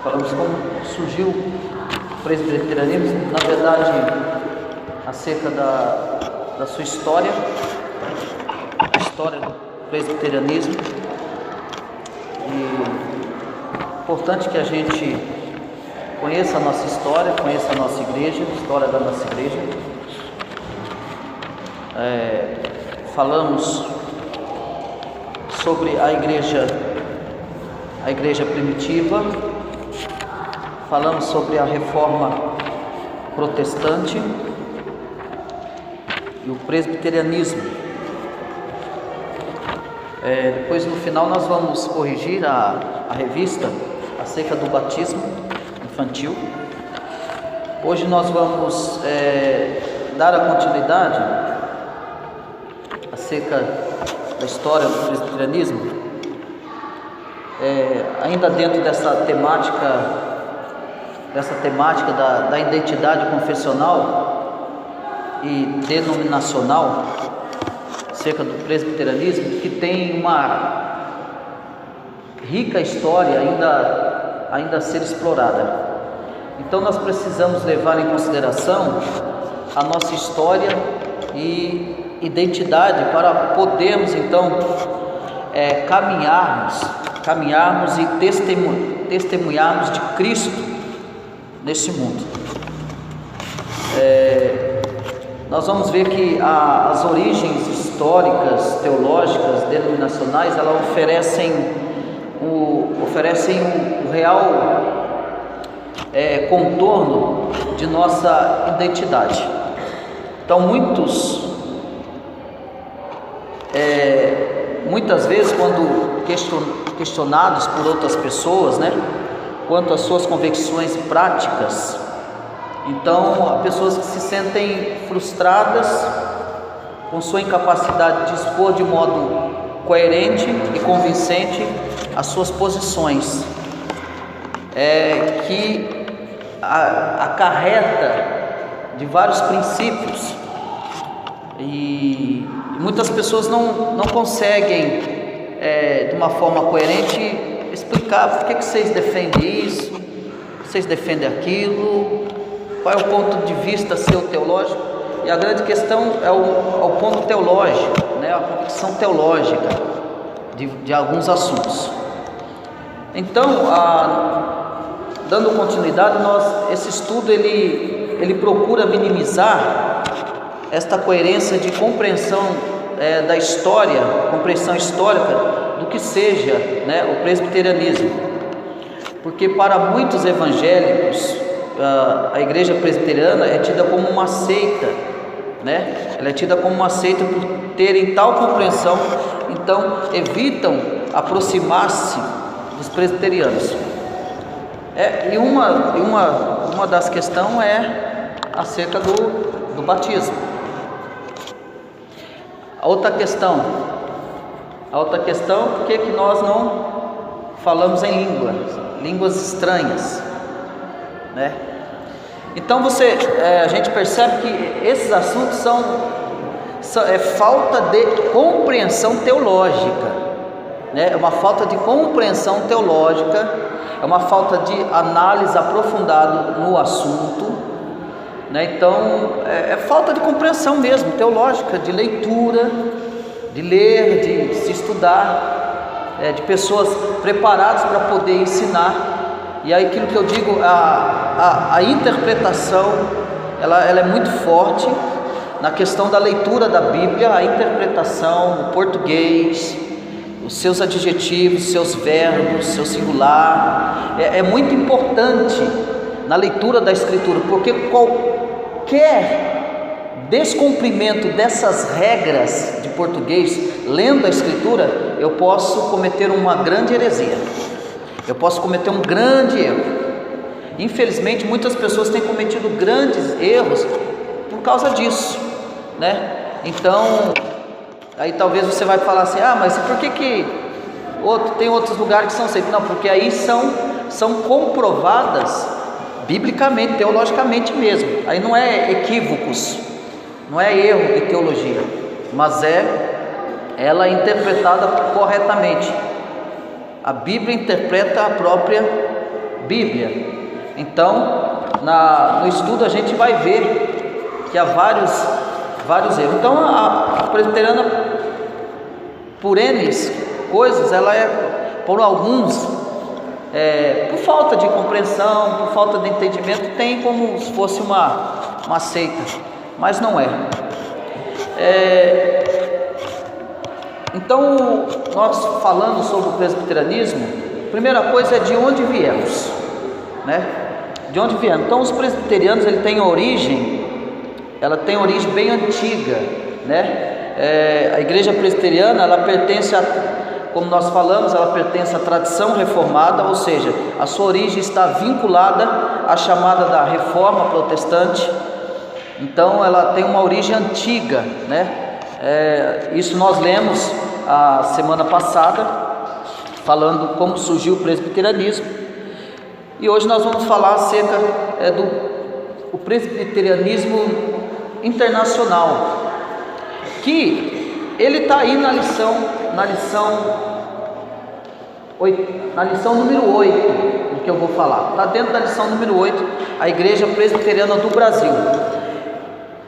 Falamos como surgiu o presbiterianismo, na verdade, acerca da sua história, a história do presbiterianismo. E é importante que a gente conheça a nossa história, conheça a nossa igreja, a história da nossa igreja. Falamos sobre a igreja primitiva, falamos sobre a reforma protestante e o presbiterianismo. Depois, no final, nós vamos corrigir a revista acerca do batismo infantil. Hoje nós vamos dar a continuidade acerca da história do presbiterianismo, ainda dentro dessa temática da identidade confessional e denominacional, acerca do presbiterianismo, que tem uma rica história ainda a ser explorada. Então nós precisamos levar em consideração a nossa história e identidade para podermos então caminharmos e testemunharmos de Cristo neste mundo. Nós vamos ver que as origens históricas, teológicas, denominacionais, elas oferecem o real contorno de nossa identidade. Então muitas vezes, quando questionados por outras pessoas, quanto às suas convicções práticas, então há pessoas que se sentem frustradas com sua incapacidade de expor de modo coerente e convincente as suas posições, que acarreta de vários princípios, e muitas pessoas não conseguem de uma forma coerente explicar por que vocês defendem isso, vocês defendem aquilo, qual é o ponto de vista seu teológico. E a grande questão é o ponto teológico, a convicção teológica de alguns assuntos. Então, dando continuidade, esse estudo ele procura minimizar esta coerência de compreensão da história, compreensão histórica do que seja o presbiterianismo, porque para muitos evangélicos a igreja presbiteriana é tida como uma seita, ela é tida como uma seita por terem tal compreensão, então evitam aproximar-se dos presbiterianos. E uma das questões é acerca do batismo. A outra questão, por que nós não falamos em línguas estranhas, Então a gente percebe que esses assuntos são falta de compreensão teológica, É uma falta de compreensão teológica, é uma falta de análise aprofundada no assunto, Então é falta de compreensão mesmo teológica, de leitura, de ler, de se estudar, de pessoas preparadas para poder ensinar. E aí aquilo que eu digo, a interpretação, ela é muito forte na questão da leitura da Bíblia, a interpretação, o português, os seus adjetivos, seus verbos, seu singular, é muito importante na leitura da Escritura, porque qualquer descumprimento dessas regras de português, lendo a Escritura, eu posso cometer uma grande heresia. Eu posso cometer um grande erro. Infelizmente, muitas pessoas têm cometido grandes erros por causa disso, Então, aí talvez você vai falar assim: mas por que tem outros lugares que são aceitos? Não, porque aí são comprovadas biblicamente, teologicamente mesmo. Aí não é equívocos, não é erro de teologia, mas ela é interpretada corretamente. A Bíblia interpreta a própria Bíblia. Então, no estudo a gente vai ver que há vários erros. Então, a presbiteriana, por N coisas, ela por alguns, por falta de compreensão, por falta de entendimento, tem como se fosse uma seita, mas não é. Então, nós falando sobre o presbiterianismo, a primeira coisa é de onde viemos, né? De onde viemos? Então, os presbiterianos, ela tem origem bem antiga, né? A igreja presbiteriana, ela pertence como nós falamos, ela pertence à tradição reformada, ou seja, a sua origem está vinculada à chamada da reforma protestante. Então, ela tem uma origem antiga, né? Isso nós lemos a semana passada, falando como surgiu o presbiterianismo, e hoje nós vamos falar acerca do presbiterianismo internacional, que ele está aí na lição número 8, que eu vou falar, está dentro da lição número 8, a Igreja Presbiteriana do Brasil.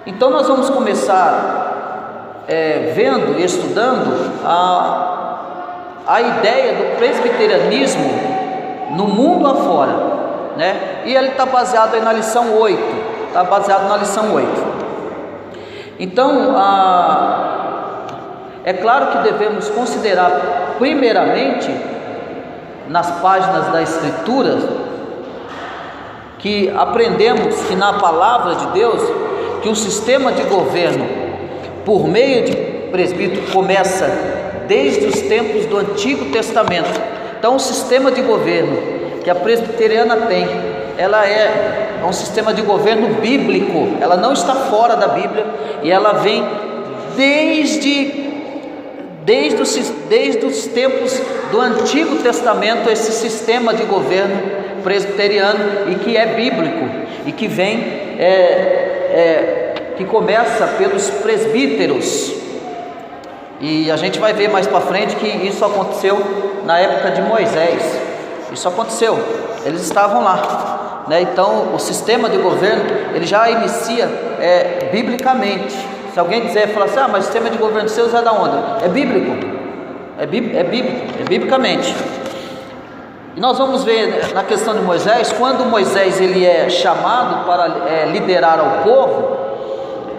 Então nós vamos começar vendo e estudando a ideia do presbiterianismo no mundo afora, né? E ele está baseado aí na lição 8, Então, é claro que devemos considerar primeiramente, nas páginas da Escritura, que aprendemos que na palavra de Deus, que o sistema de governo por meio de presbítero começa desde os tempos do Antigo Testamento. Então, o sistema de governo que a presbiteriana tem, ela é um sistema de governo bíblico, ela não está fora da Bíblia, e ela vem desde os tempos do Antigo Testamento, esse sistema de governo presbiteriano, e que é bíblico, e que vem que começa pelos presbíteros, e a gente vai ver mais para frente que isso aconteceu na época de Moisés. Isso aconteceu, eles estavam lá, né? Então, o sistema de governo, ele já inicia biblicamente. Se alguém dizer, falar assim, mas o sistema de governo seu é da onde? É bíblico, é biblicamente. E nós vamos ver na questão de Moisés, quando Moisés ele é chamado para liderar ao povo.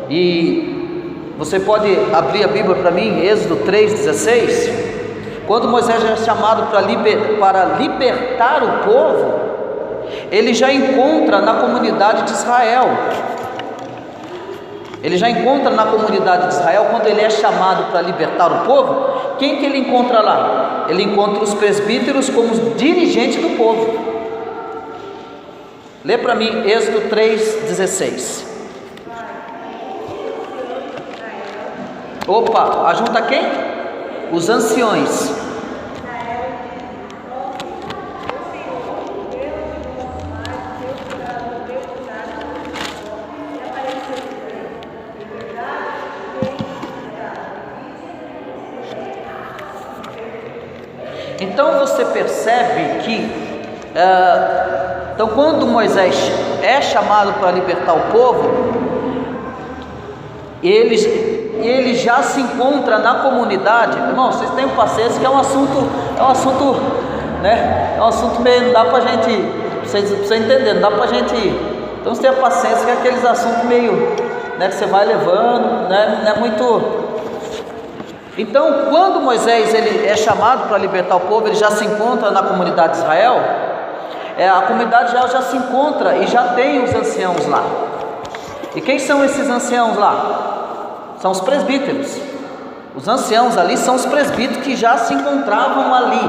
E você pode abrir a Bíblia para mim, Êxodo 3,16. Quando Moisés é chamado para libertar o povo, ele já encontra na comunidade de Israel. Quando ele é chamado para libertar o povo, quem que ele encontra lá? Ele encontra os presbíteros como os dirigentes do povo. Lê para mim Êxodo 3,16. Opa, ajunta quem? Os anciões. Então você percebe que então quando Moisés é chamado para libertar o povo, ele já se encontra na comunidade. Irmão, vocês tenham paciência, que é um assunto, né? É um assunto meio, não dá pra gente, você entender, não dá pra gente ir. Então você tenha paciência, que é aqueles assuntos meio, né, que você vai levando, né? Não é muito. Então, quando Moisés ele é chamado para libertar o povo, ele já se encontra na comunidade de Israel. A comunidade de Israel já se encontra e já tem os anciãos lá. E quem são esses anciãos lá? São os presbíteros. Os anciãos ali são os presbíteros que já se encontravam ali,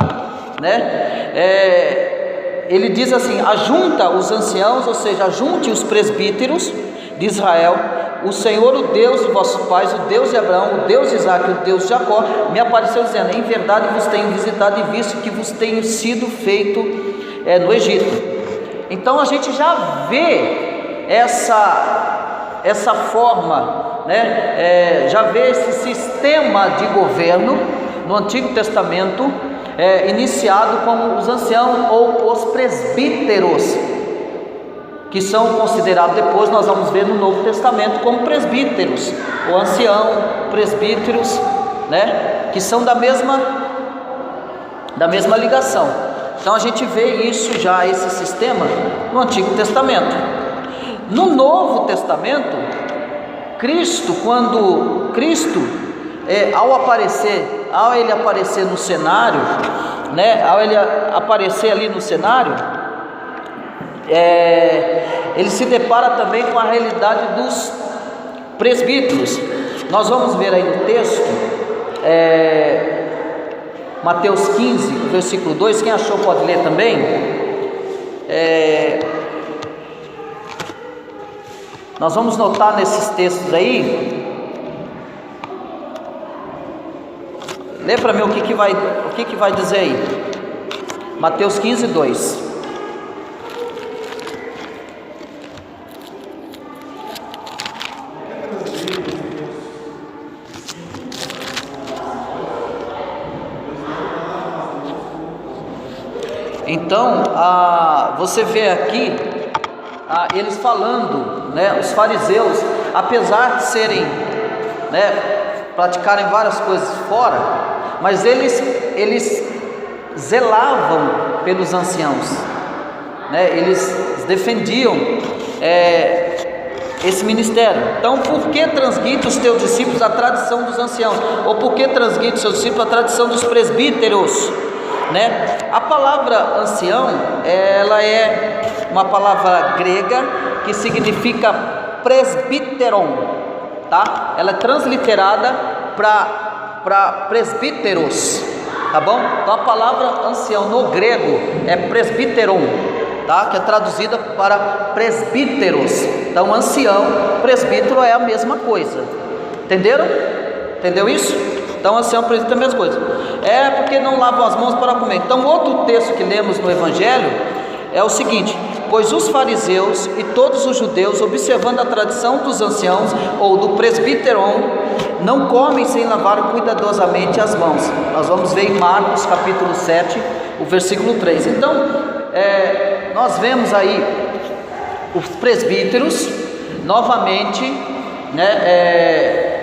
né? Ele diz assim: ajunta os anciãos, ou seja, ajunte os presbíteros de Israel, o Senhor, o Deus de vossos pais, o Deus de Abraão, o Deus de Isaac, o Deus de Jacó, me apareceu dizendo: em verdade vos tenho visitado e visto que vos tenho sido feito no Egito. Então a gente já vê essa forma, né? Já vê esse sistema de governo no Antigo Testamento, iniciado como os anciãos ou os presbíteros, que são considerados depois, nós vamos ver no Novo Testamento, como presbíteros, o ancião, presbíteros, né, que são da mesma ligação. Então a gente vê isso já, esse sistema, no Antigo Testamento. No Novo Testamento, ao ele aparecer no cenário, né, ao ele aparecer ali no cenário, ele se depara também com a realidade dos presbíteros. Nós vamos ver aí no texto, Mateus 15, versículo 2, quem achou pode ler também. Nós vamos notar nesses textos aí, lê para mim o que vai dizer aí. Mateus 15, 2. Então, você vê aqui eles falando, né, os fariseus, apesar de serem, né, praticarem várias coisas fora, mas eles zelavam pelos anciãos, né, eles defendiam esse ministério. Então, por que transgride os teus discípulos a tradição dos anciãos? Ou por que transgride os seus discípulos a tradição dos presbíteros? Né? A palavra ancião, ela é uma palavra grega que significa presbíteron, tá? Ela é transliterada para presbíteros, tá bom? Então a palavra ancião no grego é presbíteron, tá? Que é traduzida para presbíteros. Então ancião, presbítero é a mesma coisa. Entenderam? Entendeu isso? Então ancião, presbítero é a mesma coisa. Porque não lavam as mãos para comer. Então outro texto que lemos no Evangelho é o seguinte: pois os fariseus e todos os judeus, observando a tradição dos anciãos ou do presbíteron, não comem sem lavar cuidadosamente as mãos. Nós vamos ver em Marcos capítulo 7, o versículo 3. Então nós vemos aí os presbíteros novamente, né,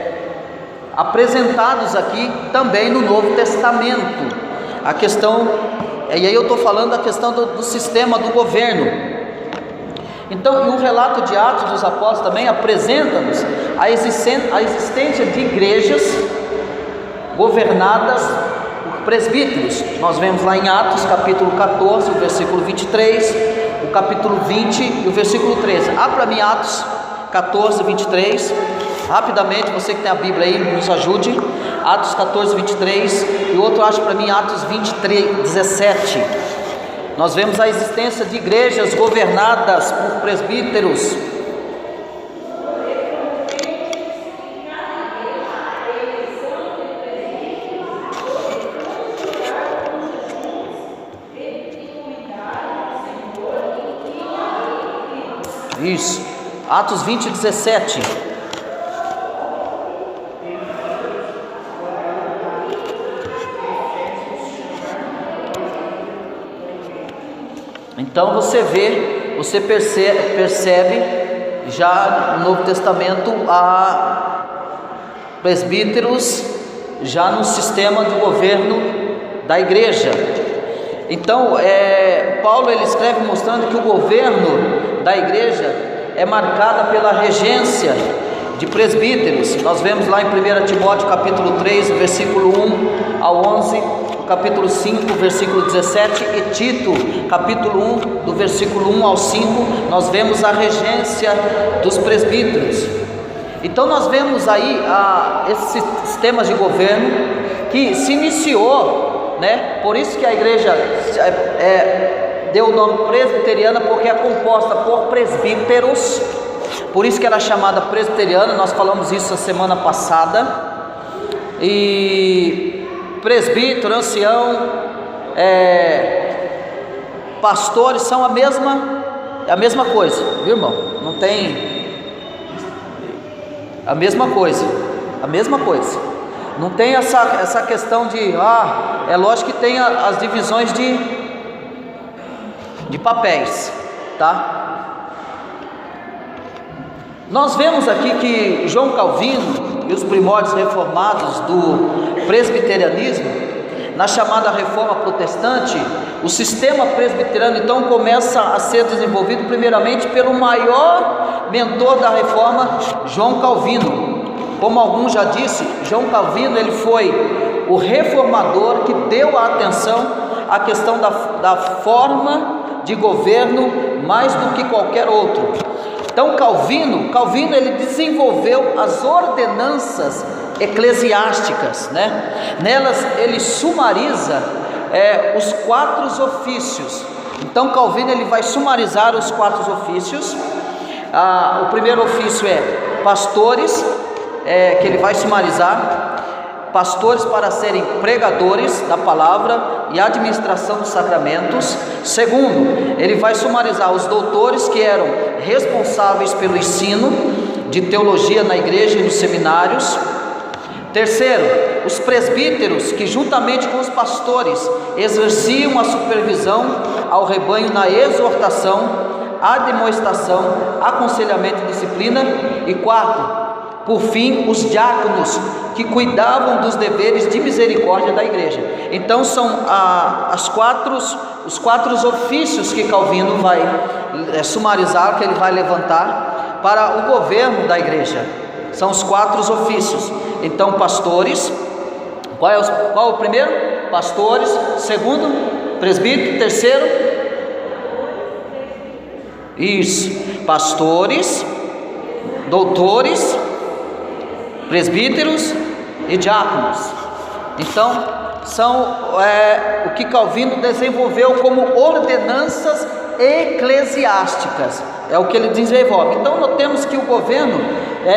apresentados aqui também no Novo Testamento. A questão, e aí eu estou falando da questão do sistema do governo. Então, e o relato de Atos dos Apóstolos também apresenta-nos a existência de igrejas governadas por presbíteros. Nós vemos lá em Atos capítulo 14, o versículo 23, o capítulo 20 e o versículo 13. Para mim Atos 14, 23, rapidamente, você que tem a Bíblia aí, nos ajude. Atos 14, 23, e o outro acha para mim Atos 23, 17. Nós vemos a existência de igrejas governadas por presbíteros. Isso, Atos 20, 17. Então você percebe já no Novo Testamento a presbíteros já no sistema de governo da igreja. Então Paulo ele escreve mostrando que o governo da igreja é marcada pela regência de presbíteros. Nós vemos lá em 1 Timóteo capítulo 3, versículo 1 ao 11, capítulo 5, versículo 17, e Tito, capítulo 1, do versículo 1 ao 5, nós vemos a regência dos presbíteros. Então nós vemos aí esses sistemas de governo que se iniciou, né? Por isso que a igreja deu o nome presbiteriana, porque é composta por presbíteros, por isso que ela é chamada presbiteriana. Nós falamos isso a semana passada. E presbítero, ancião, pastores são a mesma coisa, viu, irmão? Não tem a mesma coisa. Não tem essa questão de, é lógico que tem as divisões de papéis, tá? Nós vemos aqui que João Calvino e os primórdios reformados do presbiterianismo, na chamada reforma protestante, o sistema presbiteriano então começa a ser desenvolvido primeiramente pelo maior mentor da reforma, João Calvino. Como alguns já disse, João Calvino ele foi o reformador que deu a atenção à questão da forma de governo mais do que qualquer outro. Então Calvino ele desenvolveu as ordenanças eclesiásticas, né? Nelas ele sumariza os 4 ofícios. Então Calvino ele vai sumarizar os 4 ofícios. O primeiro ofício é pastores, que ele vai sumarizar, pastores para serem pregadores da palavra e administração dos sacramentos. Segundo, ele vai sumarizar os doutores, que eram responsáveis pelo ensino de teologia na igreja e nos seminários. Terceiro, os presbíteros, que juntamente com os pastores exerciam a supervisão ao rebanho na exortação, admoestação, aconselhamento e disciplina. E quarto, por fim, os diáconos, que cuidavam dos deveres de misericórdia da igreja. Então são os 4 ofícios que Calvino vai sumarizar, que ele vai levantar para o governo da igreja. São os 4 ofícios. Então pastores, qual o primeiro? Pastores. Segundo, presbítero. Terceiro, isso, pastores, doutores, presbíteros e diáconos. Então são o que Calvino desenvolveu como ordenanças eclesiásticas, é o que ele desenvolve. Então notemos que o governo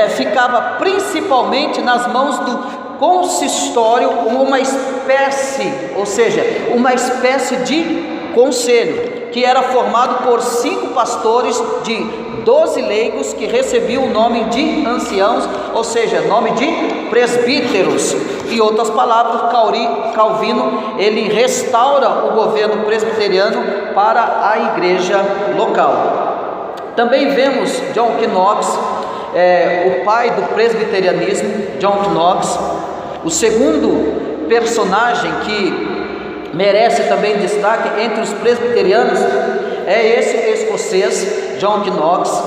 ficava principalmente nas mãos do consistório, como uma espécie, ou seja, uma espécie de conselho, que era formado por 5 pastores de 12 leigos, que recebiam o nome de anciãos, ou seja, nome de presbíteros. Em outras palavras, Calvino ele restaura o governo presbiteriano para a igreja local. Também vemos John Knox, o pai do presbiterianismo, John Knox. O segundo personagem que merece também destaque entre os presbiterianos é esse escocês, John Knox.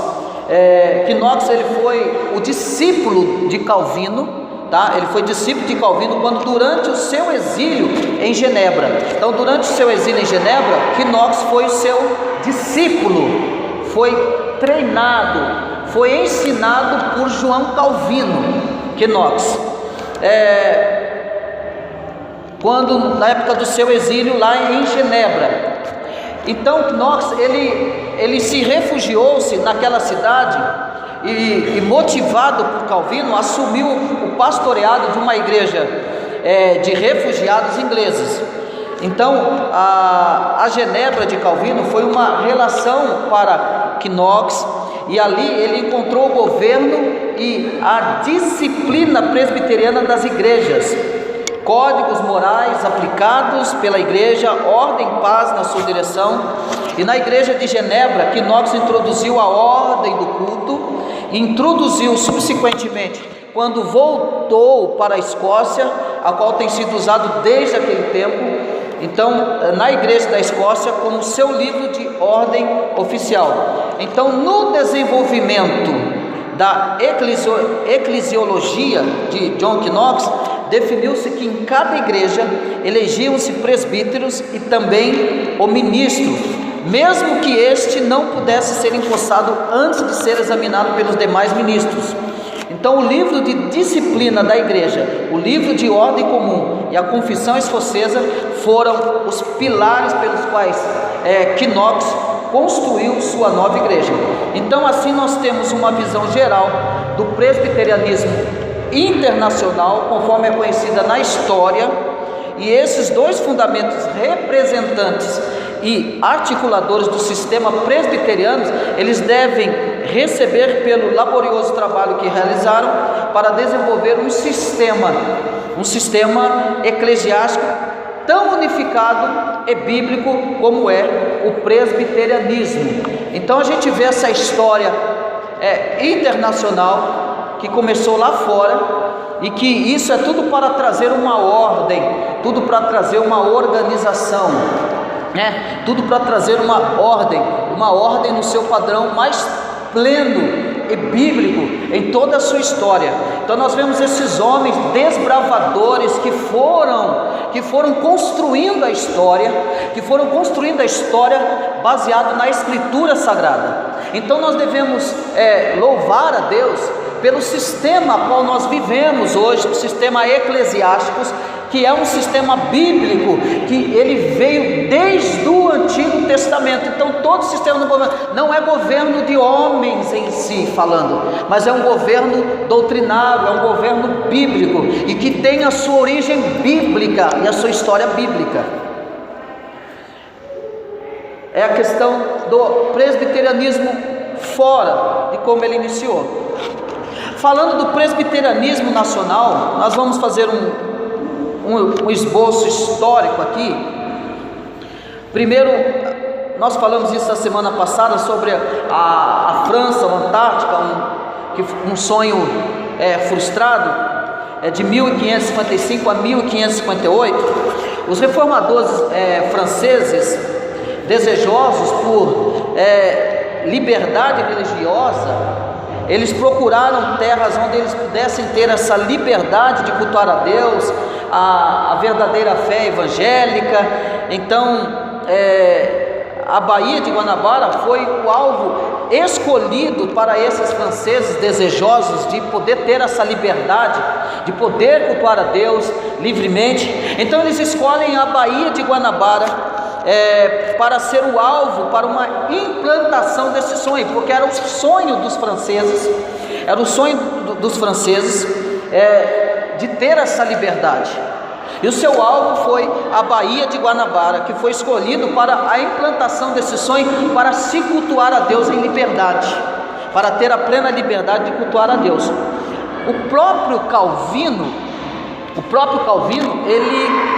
Knox ele foi o discípulo de Calvino, tá? Ele foi discípulo de Calvino quando durante o seu exílio em Genebra. Então, durante o seu exílio em Genebra, Knox foi o seu discípulo, foi treinado, foi ensinado por João Calvino. Knox, quando na época do seu exílio lá em Genebra. Então Knox ele se refugiou-se naquela cidade e motivado por Calvino assumiu o pastoreado de uma igreja de refugiados ingleses. Então a Genebra de Calvino foi uma relação para Knox, e ali ele encontrou o governo e a disciplina presbiteriana das igrejas, códigos morais aplicados pela igreja, ordem e paz na sua direção. E na igreja de Genebra, Knox introduziu a ordem do culto, introduziu subsequentemente, quando voltou para a Escócia, a qual tem sido usado desde aquele tempo, então na igreja da Escócia, como seu livro de ordem oficial. Então, no desenvolvimento da eclesiologia de John Knox, definiu-se que em cada igreja elegiam-se presbíteros e também o ministro, mesmo que este não pudesse ser empossado antes de ser examinado pelos demais ministros. Então o livro de disciplina da igreja, o livro de ordem comum e a confissão escocesa foram os pilares pelos quais Knox construiu sua nova igreja. Então assim nós temos uma visão geral do presbiterianismo internacional, conforme é conhecida na história, e esses 2 fundamentos representantes e articuladores do sistema presbiteriano, eles devem receber pelo laborioso trabalho que realizaram para desenvolver um sistema um sistema eclesiástico tão unificado e bíblico como é o presbiterianismo. Então a gente vê essa história internacional que começou lá fora, e que isso é tudo para trazer uma ordem, tudo para trazer uma organização, tudo para trazer uma ordem no seu padrão mais pleno e bíblico em toda a sua história. Então nós vemos esses homens desbravadores que foram construindo a história, baseado na Escritura Sagrada. Então nós devemos louvar a Deus pelo sistema a qual nós vivemos hoje, o sistema eclesiástico, que é um sistema bíblico, que ele veio desde o Antigo Testamento. Então todo o sistema do governo não é governo de homens em si falando, mas é um governo doutrinário, é um governo bíblico, e que tem a sua origem bíblica e a sua história bíblica. É a questão do presbiterianismo fora de como ele iniciou. Falando do presbiterianismo nacional, nós vamos fazer um esboço histórico aqui. Primeiro, nós falamos isso a semana passada sobre a França, a Antártica, um sonho frustrado, de 1555 a 1558. Os reformadores franceses, desejosos por liberdade religiosa, eles procuraram terras onde eles pudessem ter essa liberdade de cultuar a Deus, a verdadeira fé evangélica. Então a Baía de Guanabara foi o alvo escolhido para esses franceses desejosos de poder ter essa liberdade, de poder cultuar a Deus livremente. Então eles escolhem a Baía de Guanabara para ser o alvo para uma implantação desse sonho, porque era o sonho dos franceses, de ter essa liberdade. E o seu alvo foi a Baía de Guanabara, que foi escolhido para a implantação desse sonho, para se cultuar a Deus em liberdade, para ter a plena liberdade de cultuar a Deus. O próprio Calvino, ele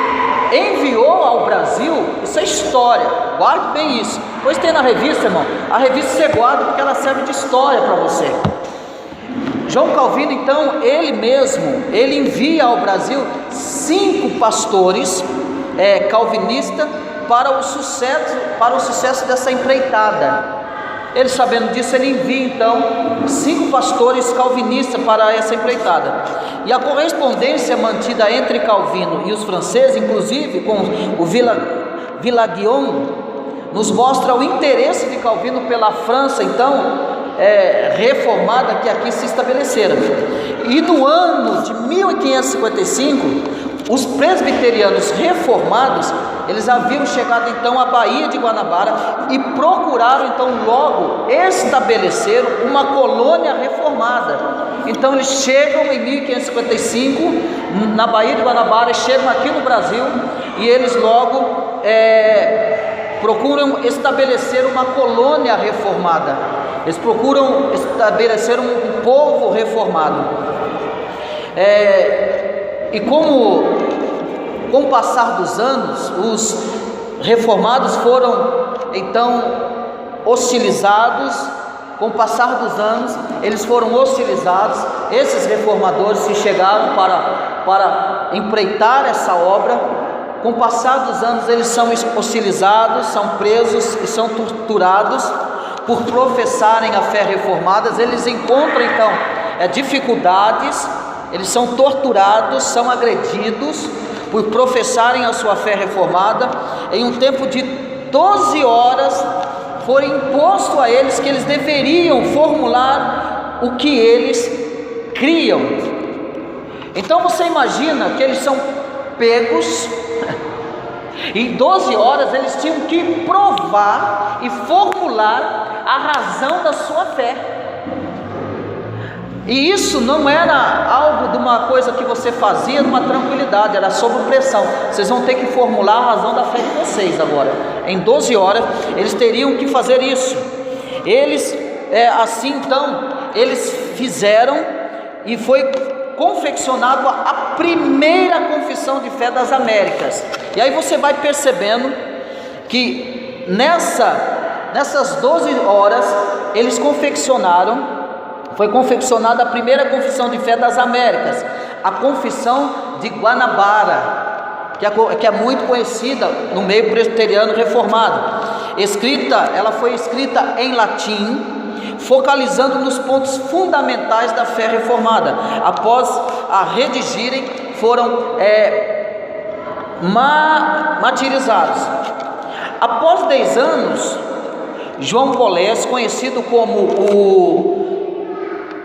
enviou ao Brasil, isso é história, guarde bem isso, pois tem na revista, irmão, a revista você guarda porque ela serve de história para você. João Calvino, então, ele envia ao Brasil 5 pastores calvinistas para o sucesso dessa empreitada. Ele, sabendo disso, ele envia então 5 pastores calvinistas para essa empreitada. E a correspondência mantida entre Calvino e os franceses, inclusive com o Villadion, nos mostra o interesse de Calvino pela França, então, reformada, que aqui se estabeleceram. E no ano de 1555, os presbiterianos reformados, eles haviam chegado então à Baía de Guanabara e procuraram então logo estabelecer uma colônia reformada. Então eles chegam em 1555 na Baía de Guanabara, chegam aqui no Brasil, e eles logo procuram estabelecer uma colônia reformada. Eles procuram estabelecer um povo reformado. E com o passar dos anos, os reformados foram então hostilizados. Com o passar dos anos, eles foram hostilizados. Esses reformadores se chegaram para empreitar essa obra. Com o passar dos anos, eles são hostilizados, são presos e são torturados por professarem a fé reformada. Eles encontram então dificuldades, eles são torturados, são agredidos por professarem a sua fé reformada. Em um tempo de 12 horas foi imposto a eles que eles deveriam formular o que eles criam. Então você imagina que eles são pegos, em 12 horas eles tinham que provar e formular a razão da sua fé. E isso não era algo de uma coisa que você fazia numa tranquilidade, era sob pressão. Vocês vão ter que formular a razão da fé de vocês agora. Em 12 horas eles teriam que fazer isso. Eles, assim então, eles fizeram, e foi confeccionado a primeira confissão de fé das Américas. E aí você vai percebendo que nessas 12 horas eles foi confeccionada a primeira confissão de fé das Américas, a Confissão de Guanabara, que é muito conhecida no meio presbiteriano reformado. Ela foi escrita em latim, focalizando nos pontos fundamentais da fé reformada. Após a redigirem, foram martirizados. Após 10 anos, João Polés, conhecido como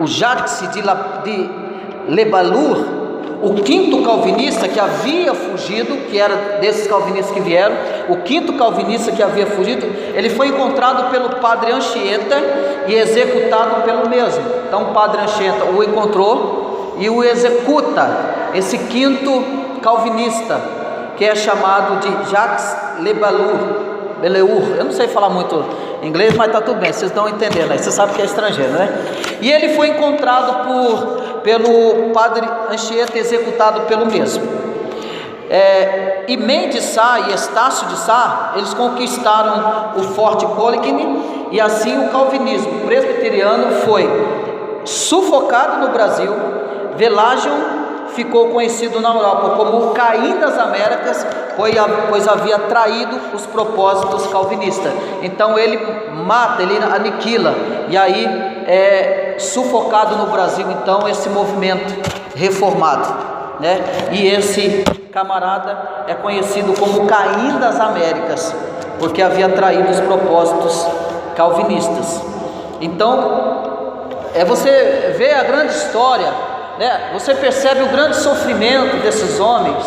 o Jacques de Lebalur, o quinto calvinista que havia fugido, que era desses calvinistas que vieram, o quinto calvinista que havia fugido, ele foi encontrado pelo padre Anchieta e executado pelo mesmo. Então o padre Anchieta o encontrou e o executa, esse quinto calvinista, que é chamado de Jacques Lebalur. Eu não sei falar muito inglês, mas tá tudo bem, vocês estão entendendo aí, você sabe que é estrangeiro, né? E ele foi encontrado pelo padre Anchieta, executado pelo mesmo. Imem de Sá e Estácio de Sá, eles conquistaram o Forte Coligny, e assim o calvinismo presbiteriano foi sufocado no Brasil. Velágio ficou conhecido na Europa como o Caim das Américas, pois havia traído os propósitos calvinistas. Então ele mata, ele aniquila, e aí é sufocado no Brasil então esse movimento reformado, né? E esse camarada é conhecido como Caim das Américas, porque havia traído os propósitos calvinistas. Então você vê a grande história, né? Você percebe o grande sofrimento desses homens,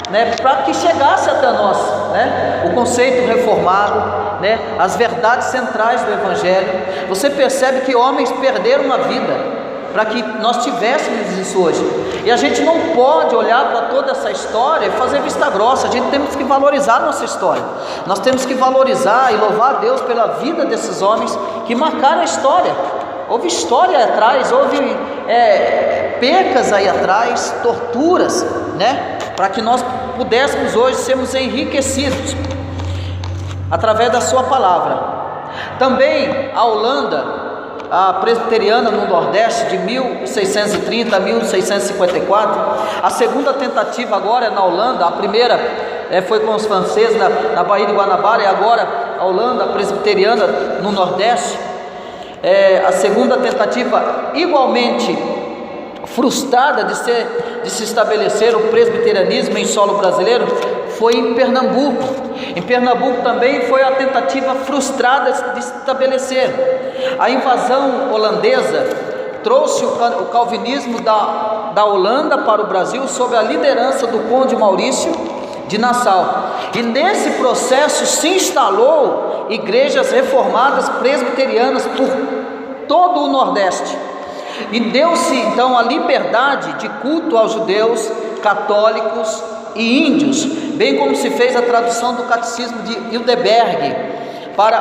né? Para que chegasse até nós, né? O conceito reformado, né? As verdades centrais do Evangelho. Você percebe que homens perderam a vida para que nós tivéssemos isso hoje. E a gente não pode olhar para toda essa história e fazer vista grossa. A gente temos que valorizar a nossa história. Nós temos que valorizar e louvar a Deus pela vida desses homens que marcaram a história. Houve história aí atrás, houve pecas aí atrás, torturas, né? Para que nós pudéssemos hoje sermos enriquecidos através da sua palavra. Também a Holanda, a presbiteriana no Nordeste, de 1630 a 1654, a segunda tentativa agora é na Holanda. A primeira foi com os franceses na Baía de Guanabara, e agora a Holanda, a presbiteriana no Nordeste. A segunda tentativa, igualmente frustrada de se estabelecer o presbiterianismo em solo brasileiro, foi em Pernambuco. Em Pernambuco também foi a tentativa frustrada de se estabelecer. A invasão holandesa trouxe o calvinismo da Holanda para o Brasil sob a liderança do conde Maurício de Nassau. E nesse processo se instalou igrejas reformadas presbiterianas por todo o Nordeste. E deu-se então a liberdade de culto aos judeus, católicos e índios, bem como se fez a tradução do catecismo de Hildeberg para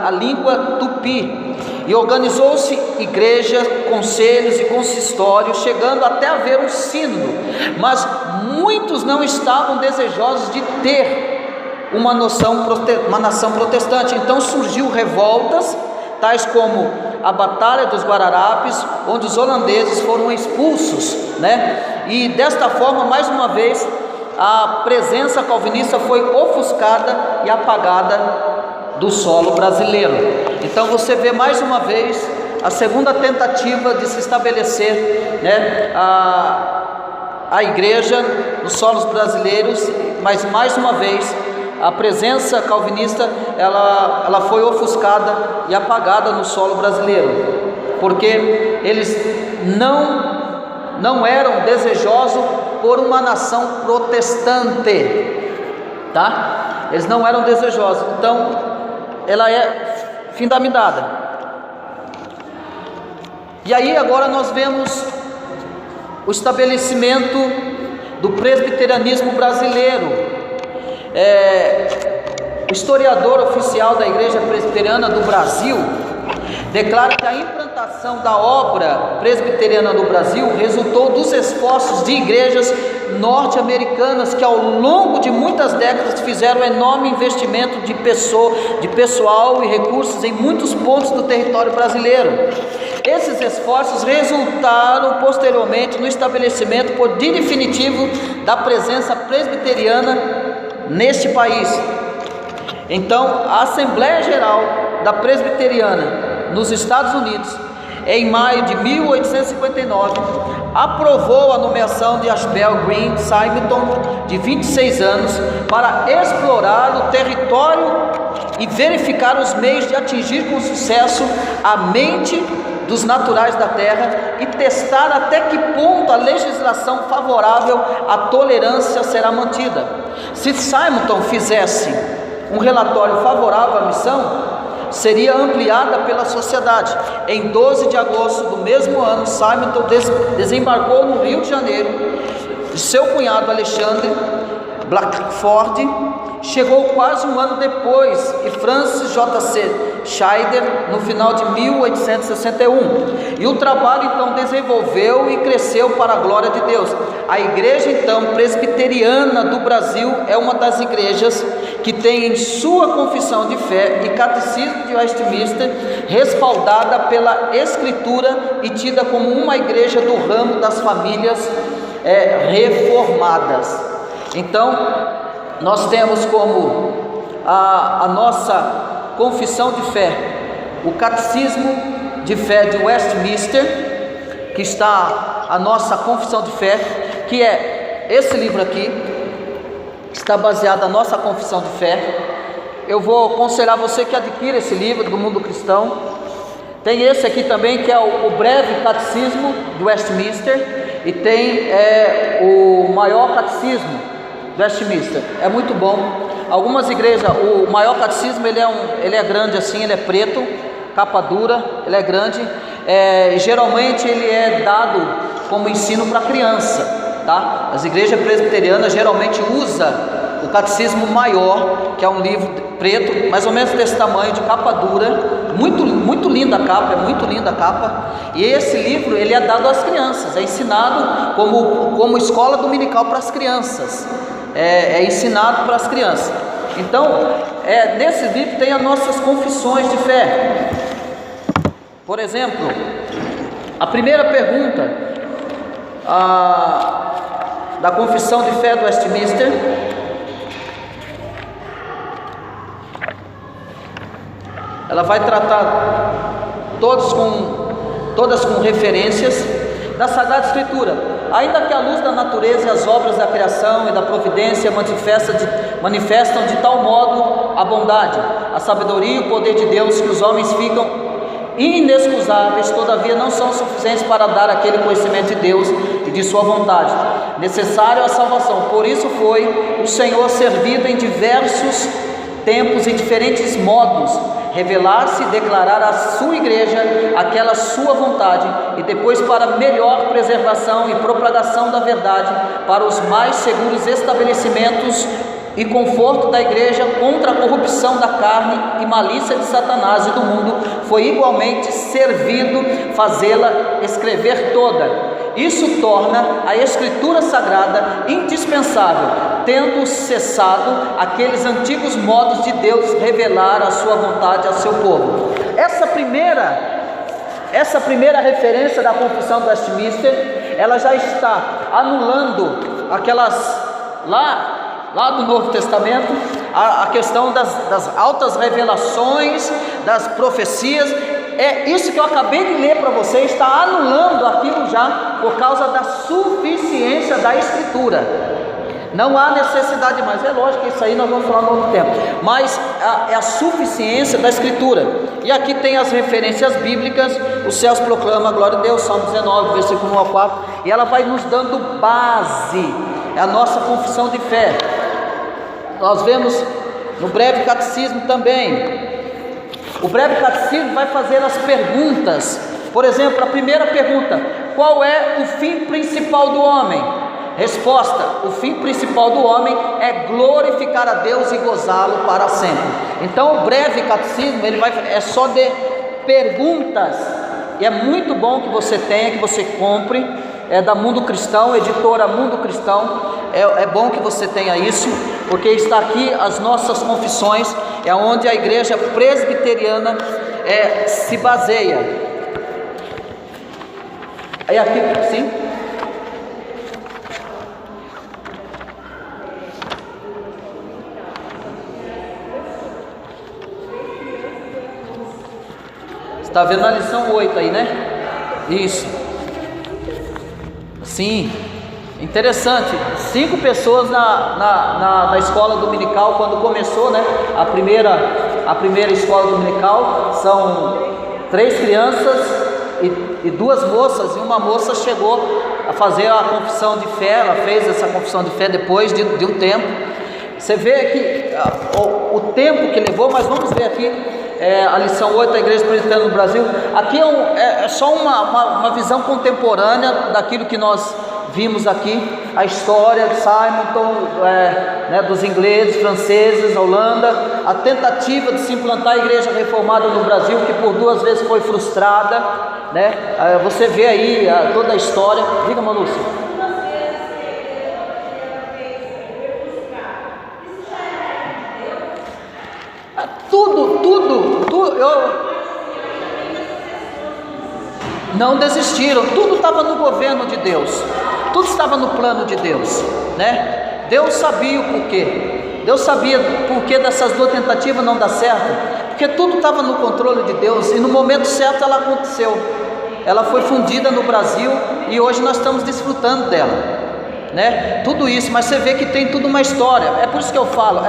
a língua tupi. E organizou-se igreja, conselhos e consistórios, chegando até a haver um sínodo. Mas muitos não estavam desejosos de ter uma nação protestante. Então surgiu revoltas, tais como a Batalha dos Guararapes, onde os holandeses foram expulsos, né? E desta forma, mais uma vez, a presença calvinista foi ofuscada e apagada do solo brasileiro. Então você vê mais uma vez a segunda tentativa de se estabelecer, né, a igreja nos solos brasileiros, mas mais uma vez a presença calvinista ela foi ofuscada e apagada no solo brasileiro, porque eles não eram desejosos por uma nação protestante, tá? Eles não eram desejosos. Então ela é findamidada. E aí agora nós vemos o estabelecimento do presbiterianismo brasileiro. O historiador oficial da Igreja Presbiteriana do Brasil declara que a implantação estabilização da obra presbiteriana no Brasil resultou dos esforços de igrejas norte-americanas que ao longo de muitas décadas fizeram enorme investimento de pessoal e recursos em muitos pontos do território brasileiro. Esses esforços resultaram posteriormente no estabelecimento por definitivo da presença presbiteriana neste país. Então, a Assembleia Geral da Presbiteriana nos Estados Unidos, em maio de 1859, aprovou a nomeação de Ashbel Green Simonton, de 26 anos, para explorar o território e verificar os meios de atingir com sucesso a mente dos naturais da terra e testar até que ponto a legislação favorável à tolerância será mantida. Se Simonton fizesse um relatório favorável à missão, seria ampliada pela sociedade. Em 12 de agosto do mesmo ano, Simonton desembarcou no Rio de Janeiro. Seu cunhado Alexandre Blackford chegou quase um ano depois, e Francis J.C. Scheider no final de 1861, e o trabalho então desenvolveu e cresceu para a glória de Deus. A igreja então presbiteriana do Brasil é uma das igrejas que tem em sua confissão de fé e catecismo de Westminster respaldada pela Escritura e tida como uma igreja do ramo das famílias reformadas. Então, nós temos como a nossa confissão de fé o Catecismo de Fé de Westminster, que está a nossa confissão de fé, que é esse livro aqui, que está baseado na nossa confissão de fé. Eu vou aconselhar você que adquira esse livro do Mundo Cristão. Tem esse aqui também, que é o Breve Catecismo de Westminster, e tem o Maior Catecismo de Westminster. É muito bom. Algumas igrejas, o Maior Catecismo, ele é grande assim, ele é preto, capa dura, ele é grande, geralmente ele é dado como ensino para criança, tá? As igrejas presbiterianas geralmente usam o Catecismo Maior, que é um livro preto, mais ou menos desse tamanho, de capa dura, muito linda a capa, é muito linda a capa, e esse livro ele é dado às crianças, é ensinado como escola dominical para as crianças. É ensinado para as crianças. Então, nesse livro tem as nossas confissões de fé. Por exemplo, a primeira pergunta da confissão de fé do Westminster, ela vai tratar todas com referências da Sagrada Escritura. Ainda que a luz da natureza e as obras da criação e da providência manifestam de tal modo a bondade, a sabedoria e o poder de Deus que os homens ficam inexcusáveis, todavia não são suficientes para dar aquele conhecimento de Deus e de sua vontade, necessário à salvação. Por isso foi o Senhor servido em diversos tempos e diferentes modos, revelar-se e declarar à sua igreja aquela sua vontade, e depois para melhor preservação e propagação da verdade, para os mais seguros estabelecimentos e conforto da igreja contra a corrupção da carne e malícia de Satanás e do mundo, foi igualmente servido fazê-la escrever toda. Isso torna a Escritura Sagrada indispensável, tendo cessado aqueles antigos modos de Deus revelar a sua vontade ao seu povo. Essa primeira referência da confissão do Westminster, ela já está anulando aquelas lá do Novo Testamento, a questão das altas revelações, das profecias. Isso que eu acabei de ler para você está anulando aquilo já, por causa da suficiência da Escritura. Não há necessidade mais, é lógico que isso aí nós vamos falar no outro tempo, mas é a suficiência da Escritura. E aqui tem as referências bíblicas. Os céus proclamam a glória de Deus, Salmo 19, versículo 1 ao 4, e ela vai nos dando base, é a nossa confissão de fé. Nós vemos no Breve Catecismo também. O Breve Catecismo vai fazer as perguntas. Por exemplo, a primeira pergunta: qual é o fim principal do homem? Resposta: o fim principal do homem é glorificar a Deus e gozá-lo para sempre. Então o Breve Catecismo é só de perguntas e é muito bom que você tenha, que você compre, é da Mundo Cristão, editora Mundo Cristão, é bom que você tenha isso, porque está aqui as nossas confissões, é onde a igreja presbiteriana se baseia. Aí aqui, sim? Está vendo a lição 8 aí, né? Isso. Sim. Interessante. 5 pessoas na escola dominical, quando começou, né? A primeira escola dominical, são 3 crianças e 2 moças, e uma moça chegou a fazer a confissão de fé. Ela fez essa confissão de fé depois de um tempo. Você vê aqui o tempo que levou, mas vamos ver aqui. A lição 8 da Igreja Presbiteriana do Brasil. Aqui é só uma visão contemporânea daquilo que nós vimos aqui, a história de Simonton, né, dos ingleses, franceses, a Holanda, a tentativa de se implantar a igreja reformada no Brasil, que por 2 vezes foi frustrada, né? Você vê aí toda a história. Diga, Lúcia. Tudo, não desistiram, tudo estava no governo de Deus, tudo estava no plano de Deus, né? Deus sabia o porquê, Deus sabia o porquê dessas 2 tentativas não dar certo, porque tudo estava no controle de Deus, e no momento certo ela aconteceu, ela foi fundida no Brasil, e hoje nós estamos desfrutando dela, né? Tudo isso, mas você vê que tem tudo uma história. É por isso que eu falo,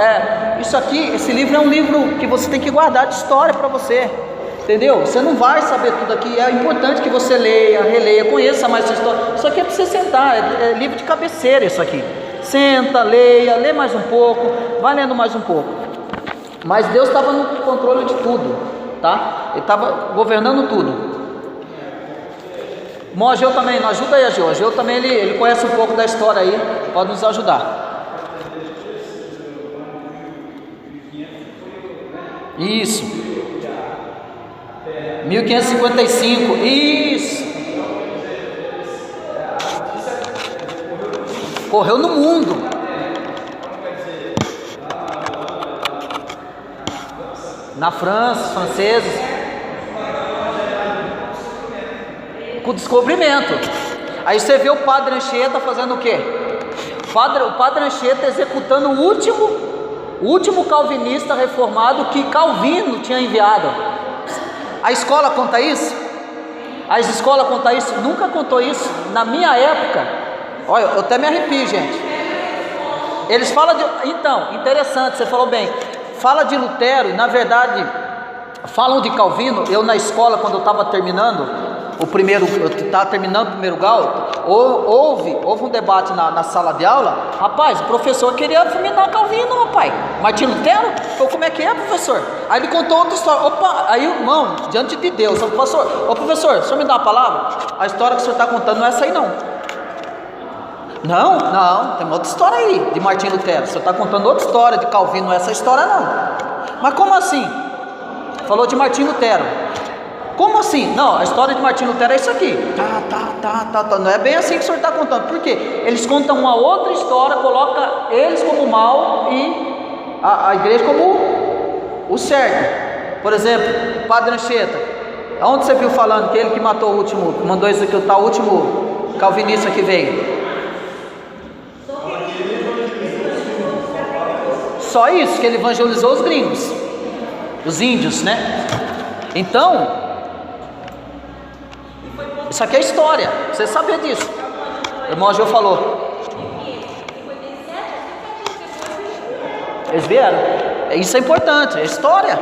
isso aqui, esse livro é um livro que você tem que guardar de história para você, entendeu? Você não vai saber tudo aqui, é importante que você leia, releia, conheça mais essa história. Isso aqui é para você sentar, é livro de cabeceira isso aqui. Senta, leia, lê mais um pouco, vai lendo mais um pouco. Mas Deus estava no controle de tudo, tá? Ele estava governando tudo. Irmão Ageu também, não ajuda aí, Ageu. Ageu também, ele conhece um pouco da história aí, pode nos ajudar. Isso. 1555, isso. Correu no mundo. Na França, os franceses. Com o descobrimento. Aí você vê o Padre Anchieta fazendo o quê? O Padre Anchieta executando o último calvinista reformado que Calvino tinha enviado. A escola conta isso? A escola conta isso? Nunca contou isso. Na minha época, olha, eu até me arrepio, gente. Eles falam de... Então, interessante, você falou bem. Fala de Lutero, na verdade, falam de Calvino. Eu na escola, quando eu estava terminando eu estava terminando o primeiro grau, houve um debate na sala de aula. Rapaz, o professor queria fulminar Calvino, rapaz. Martinho Lutero? Então, como é que é, professor? Aí ele contou outra história. Opa, aí o irmão, diante de Deus, professor, o senhor me dá uma palavra? A história que o senhor está contando não é essa aí, não. Não, tem uma outra história aí, de Martinho Lutero. O senhor está contando outra história de Calvino, não é essa história, não. Mas como assim? Falou de Martinho Lutero. Como assim? Não, a história de Martinho Lutero é isso aqui. Tá. Não é bem assim que o senhor está contando. Por quê? Eles contam uma outra história, coloca eles como mal e a igreja como o certo. Por exemplo, Padre Anchieta. Aonde você viu falando que ele que matou o último, mandou isso aqui, o último calvinista que veio? Só isso, que ele evangelizou os gringos, os índios, né? Então, isso aqui é história, você saber disso. O irmão Ageu falou. Eles vieram. Isso é importante, é história.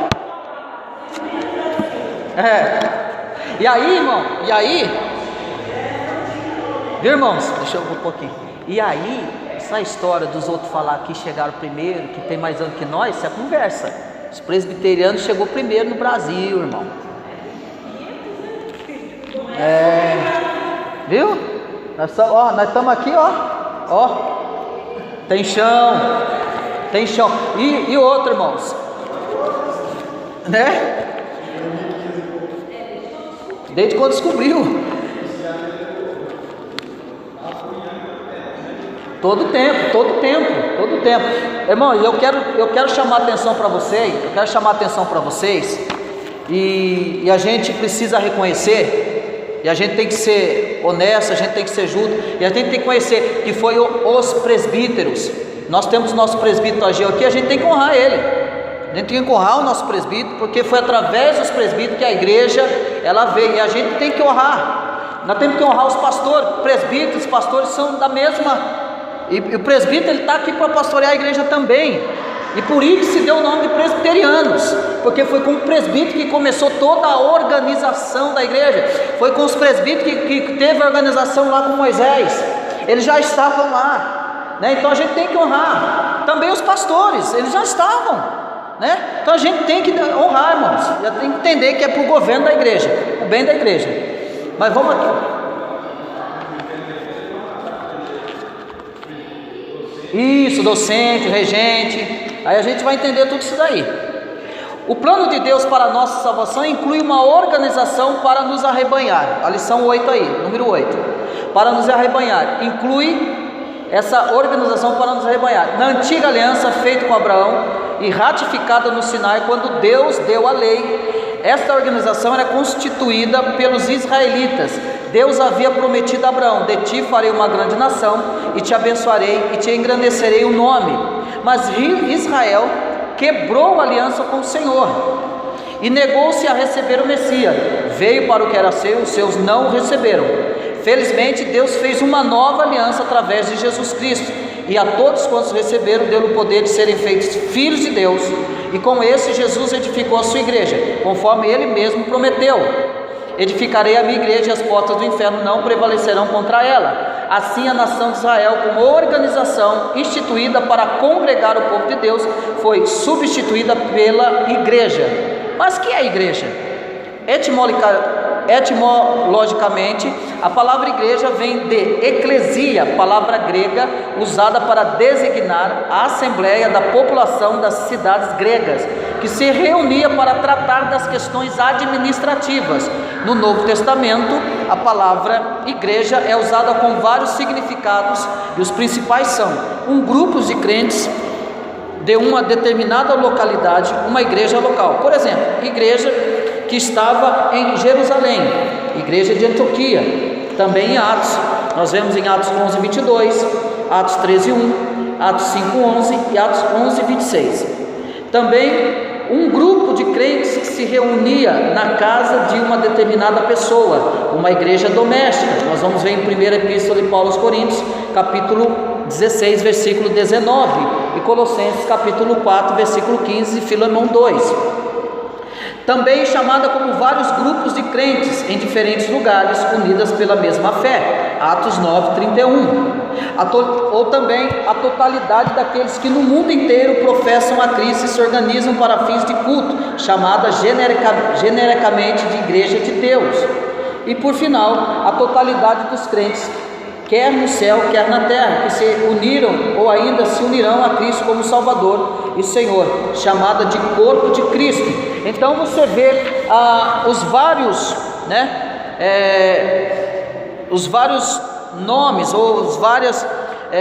E aí, irmão, viu, irmãos? Deixa eu ver um pouquinho. E aí, essa história dos outros falar que chegaram primeiro, que tem mais anos que nós, isso é conversa. Os presbiterianos chegou primeiro no Brasil, irmão. Viu? Nós estamos aqui, ó. Tem chão. E outro, irmãos, né? desde quando descobriu. Todo tempo. Irmão, eu quero chamar a atenção para vocês, e a gente precisa reconhecer, e a gente tem que ser honesto, a gente tem que ser justo, e a gente tem que conhecer que foi os presbíteros. Nós temos nosso presbítero Ageu aqui, a gente tem que honrar ele. A gente tem que honrar o nosso presbítero, porque foi através dos presbíteros que a igreja ela veio, e a gente tem que honrar. Nós temos que honrar os pastores, presbíteros, pastores são da mesma. E o presbítero ele está aqui para pastorear a igreja também, e por isso se deu o nome de presbiterianos, porque foi com o presbítero que começou toda a organização da igreja. Foi com os presbíteros que teve a organização lá com Moisés, eles já estavam lá, né? Então a gente tem que honrar também os pastores, eles já estavam, né? Então a gente tem que honrar, irmãos, já tem que entender que é para o governo da igreja, o bem da igreja. Mas vamos aqui. Isso, docente, regente, aí a gente vai entender tudo isso daí. O plano de Deus para a nossa salvação inclui uma organização para nos arrebanhar. A lição 8 aí, número 8. Para nos arrebanhar, inclui essa organização para nos arrebanhar. Na antiga aliança feita com Abraão e ratificada no Sinai, quando Deus deu a lei, esta organização era constituída pelos israelitas. Deus havia prometido a Abraão: de ti farei uma grande nação, e te abençoarei, e te engrandecerei o nome. Mas Israel quebrou a aliança com o Senhor, e negou-se a receber o Messias. Veio para o que era seu, os seus não o receberam. Felizmente Deus fez uma nova aliança através de Jesus Cristo, e a todos quantos receberam, deu o poder de serem feitos filhos de Deus, e com esse Jesus edificou a sua igreja, conforme ele mesmo prometeu: edificarei a minha igreja, e as portas do inferno não prevalecerão contra ela. Assim a nação de Israel, como organização instituída para congregar o povo de Deus, foi substituída pela igreja. Mas o que é a igreja? Etimologicamente, a palavra igreja vem de eclesia, palavra grega usada para designar a assembleia da população das cidades gregas, que se reunia para tratar das questões administrativas. No Novo Testamento, a palavra igreja é usada com vários significados, e os principais são um grupo de crentes de uma determinada localidade, uma igreja local. Por exemplo, igreja que estava em Jerusalém, igreja de Antioquia. Também em Atos, nós vemos em Atos 11, 22, Atos 13, 1, Atos 5, 11 e Atos 11, 26. Também um grupo de crentes que se reunia na casa de uma determinada pessoa, uma igreja doméstica. Nós vamos ver em 1ª Epístola de Paulo aos Coríntios, capítulo 16, versículo 19, e Colossenses, capítulo 4, versículo 15, e Filemão 2. Também chamada como vários grupos de crentes em diferentes lugares, unidas pela mesma fé, Atos 9, 31. Ou também a totalidade daqueles que no mundo inteiro professam a Cristo e se organizam para fins de culto, chamada genericamente de Igreja de Deus. E por final, a totalidade dos crentes, quer no céu, quer na terra, que se uniram ou ainda se unirão a Cristo como Salvador e Senhor, chamada de corpo de Cristo. Então você vê os vários nomes, ou as várias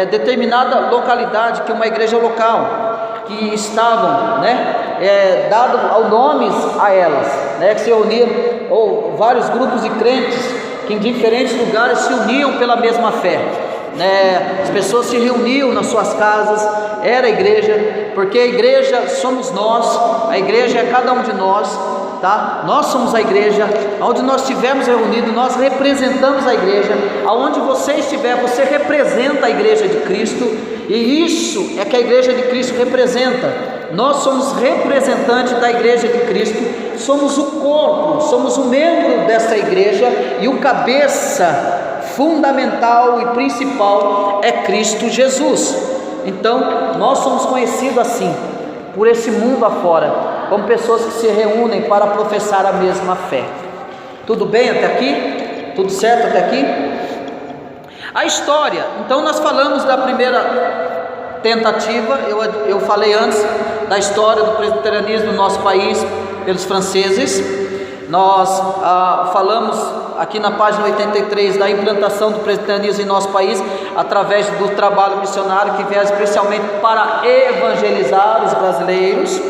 determinada localidade, que uma igreja local, que estavam, dado ao nomes a elas, que se uniram, ou vários grupos de crentes que em diferentes lugares se uniam pela mesma fé, as pessoas se reuniam nas suas casas, era a igreja, porque a igreja somos nós, a igreja é cada um de nós, tá? Nós somos a igreja. Onde nós estivermos reunidos, nós representamos a igreja. Aonde você estiver, você representa a igreja de Cristo, e isso é que a igreja de Cristo representa. Nós somos representantes da igreja de Cristo, somos o corpo, somos o membro dessa igreja, e o cabeça fundamental e principal é Cristo Jesus. Então nós somos conhecidos assim, por esse mundo afora, como pessoas que se reúnem para professar a mesma fé. Tudo bem até aqui? Tudo certo até aqui? A história, então nós falamos da primeira tentativa, eu falei antes da história do presbiterianismo no nosso país, pelos franceses, Nós falamos aqui na página 83 da implantação do presbiterianismo em nosso país através do trabalho missionário que veio especialmente para evangelizar os brasileiros,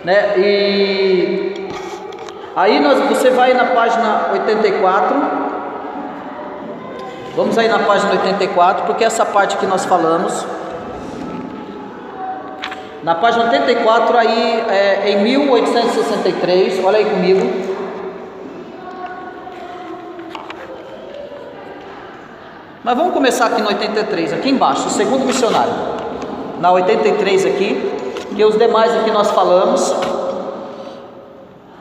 né? E aí você vai na página 84, vamos aí na página 84, porque essa parte que nós falamos, na página 84 aí em 1863, olha aí comigo. Mas vamos começar aqui no 83, aqui embaixo, o segundo missionário. Na 83 aqui, que os demais aqui nós falamos.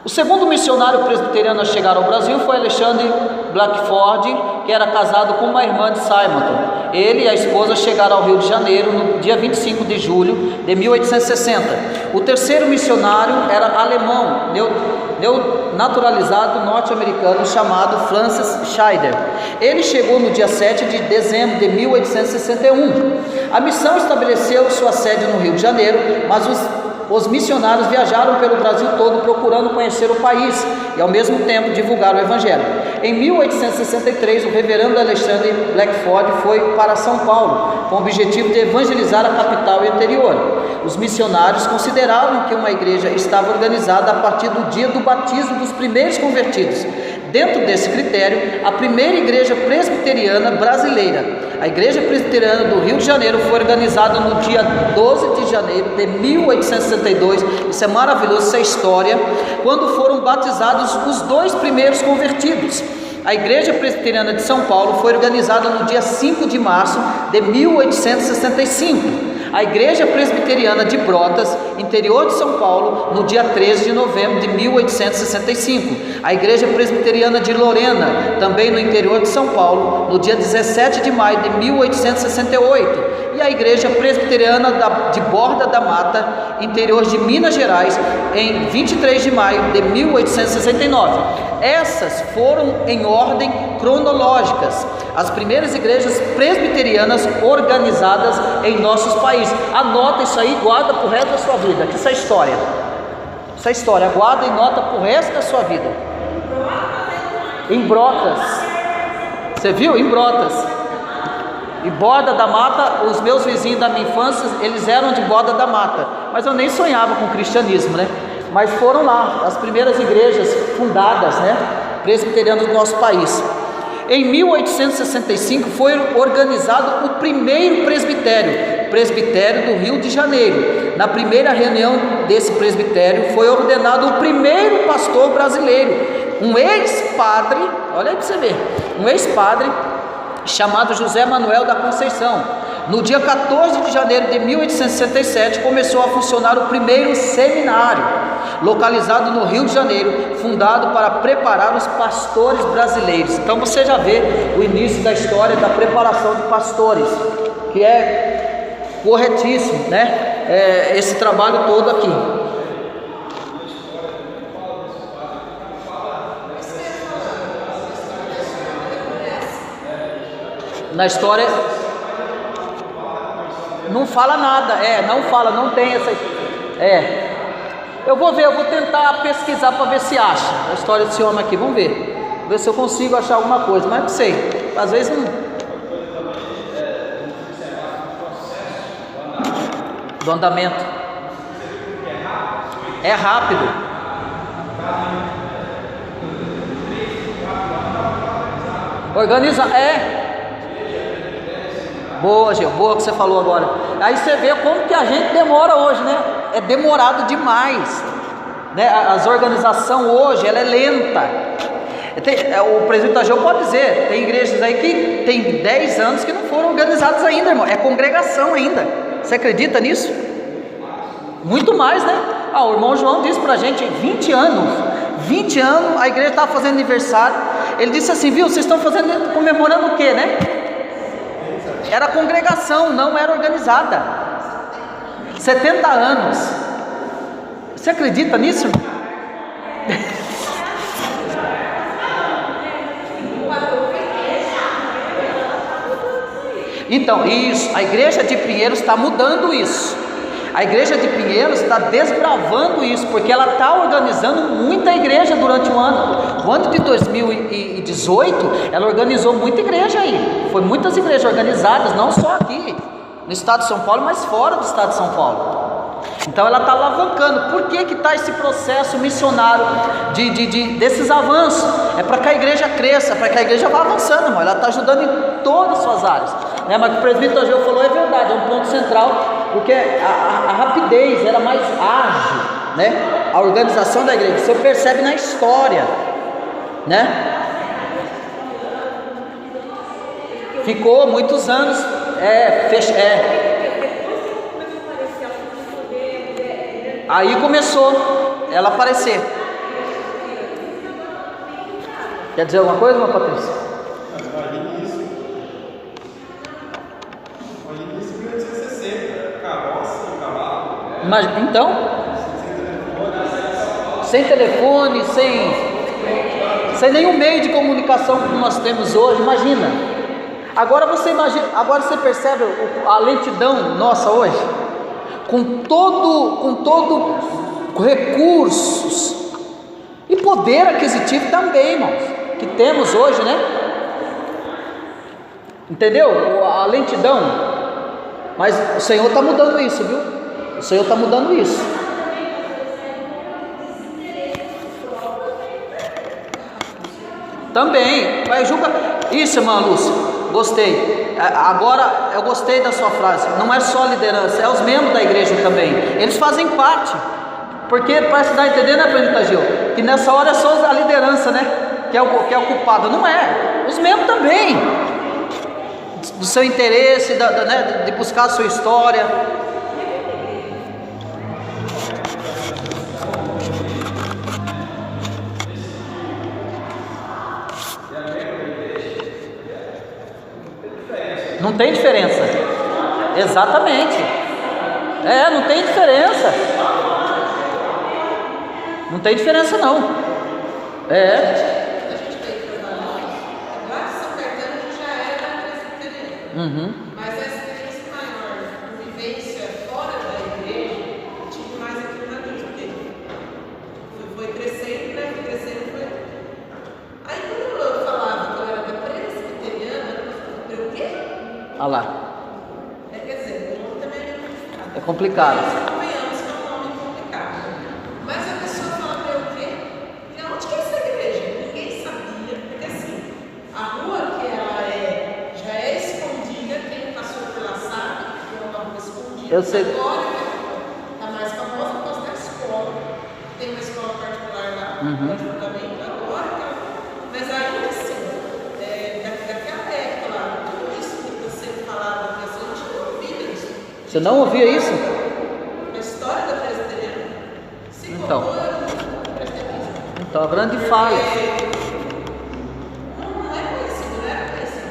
O segundo missionário presbiteriano a chegar ao Brasil foi Alexandre Blackford, que era casado com uma irmã de Simonton. Ele e a esposa chegaram ao Rio de Janeiro no dia 25 de julho de 1860. O terceiro missionário era alemão, naturalizado norte-americano, chamado Francis Scheider. Ele chegou no dia 7 de dezembro de 1861. A missão estabeleceu sua sede no Rio de Janeiro, mas os missionários viajaram pelo Brasil todo procurando conhecer o país e ao mesmo tempo divulgar o Evangelho. Em 1863, o reverendo Alexandre Blackford foi para São Paulo com o objetivo de evangelizar a capital e o interior. Os missionários consideravam que uma igreja estava organizada a partir do dia do batismo dos primeiros convertidos. Dentro desse critério, a primeira igreja presbiteriana brasileira, a Igreja Presbiteriana do Rio de Janeiro, foi organizada no dia 12 de janeiro de 1862. Isso é maravilhoso, essa história, quando foram batizados os dois primeiros convertidos. A Igreja Presbiteriana de São Paulo foi organizada no dia 5 de março de 1865. A Igreja Presbiteriana de Brotas, interior de São Paulo, no dia 13 de novembro de 1865. A Igreja Presbiteriana de Lorena, também no interior de São Paulo, no dia 17 de maio de 1868. E a Igreja Presbiteriana de Borda da Mata, interior de Minas Gerais, em 23 de maio de 1869. Essas foram em ordem cronológicas, as primeiras igrejas presbiterianas organizadas em nossos países. Anota isso aí, guarda para o resto da sua vida. Aqui essa história, guarda e nota para o resto da sua vida. Em Brotas, você viu? Em Brotas e Borda da Mata, os meus vizinhos da minha infância, eles eram de Borda da Mata, mas eu nem sonhava com o cristianismo, né? Mas foram lá, as primeiras igrejas fundadas, né, presbiterianas do nosso país. Em 1865 foi organizado o primeiro presbitério do Rio de Janeiro. Na primeira reunião desse presbitério foi ordenado o primeiro pastor brasileiro, um ex-padre, olha aí para você ver, um ex-padre chamado José Manuel da Conceição. No dia 14 de janeiro de 1867 começou a funcionar o primeiro seminário, localizado no Rio de Janeiro, fundado para preparar os pastores brasileiros. Então você já vê o início da história da preparação de pastores, que é corretíssimo, né? Esse trabalho todo aqui. Na história não fala nada, não tem essa. Eu vou tentar pesquisar para ver se acha a história desse homem aqui. Vamos ver se eu consigo achar alguma coisa, mas não sei, às vezes não. Do andamento é rápido. Organiza, Boa, Gil, boa que você falou agora. Aí você vê como que a gente demora hoje, né? É demorado demais, né? As organizações hoje, ela é lenta. O presidente da Geo pode dizer, tem igrejas aí que tem 10 anos que não foram organizadas ainda, irmão. É congregação ainda. Você acredita nisso? Muito mais, né? O irmão João disse pra gente, 20 anos, a igreja estava fazendo aniversário. Ele disse assim, viu, vocês estão comemorando o quê, né? Era congregação, não era organizada. 70 anos. Você acredita nisso? Então, isso, a igreja de Pinheiros está mudando isso. A igreja de Pinheiros está desbravando isso, porque ela está organizando muita igreja durante o ano. O ano de 2018, ela organizou muita igreja aí. Foi muitas igrejas organizadas, não só aqui no estado de São Paulo, mas fora do estado de São Paulo. Então ela está alavancando. Por que está esse processo missionário desses avanços? É para que a igreja cresça, para que a igreja vá avançando, irmão. Ela está ajudando em todas as suas áreas, né? Mas o que o presbítero Ageu falou é verdade, é um ponto central, porque a rapidez era mais ágil, né? A organização da igreja, você percebe na história, né? Ficou muitos anos aí começou ela a aparecer. Quer dizer alguma coisa, irmã Patrícia? Mas então, sem telefone, sem nenhum meio de comunicação como nós temos hoje, imagina. Agora você percebe a lentidão nossa hoje, com todo recursos e poder aquisitivo também, irmãos, que temos hoje, né? Entendeu? A lentidão. Mas o Senhor está mudando isso, viu? O Senhor está mudando isso. Também, vai julgar. Isso, irmã Lúcia, gostei. Agora eu gostei da sua frase. Não é só a liderança, é os membros da igreja também. Eles fazem parte. Porque parece que está entendendo, né, presbítero Ageu? Que nessa hora é só a liderança, né? Que é o culpado. Não é. Os membros também. Do seu interesse, né, de buscar a sua história. Não tem diferença. Exatamente. Não tem diferença. Não tem diferença não. A gente veio trabalhar lá de São Caetano, a gente já era presbiteriano. Mas a experiência maior, a vivência fora da igreja, eu tive mais aqui na minha, porque foi crescendo, né? Foi crescendo, foi. Aí quando eu falava que eu era da presbiteriana, eu falei, o quê? Olha lá. Quer dizer, o nome também é complicado. É complicado. Convenhamos que é um nome complicado. Mas a pessoa fala para eu o quê? E onde que é essa igreja? Ninguém sabia, porque assim, a rua que ela já é escondida, quem passou por lá sabe que é uma rua escondida. Eu sei. Agora está mais famosa por causa da escola. Tem uma escola particular lá, também, agora. Mas ainda assim, daquela época lá, tudo isso que você falava, a gente não ouvia isso. Você não ouvia isso? A história da presbiteriana se Então. contou no presbiterianismo. Então, a grande falha. Não é conhecido, não era conhecido.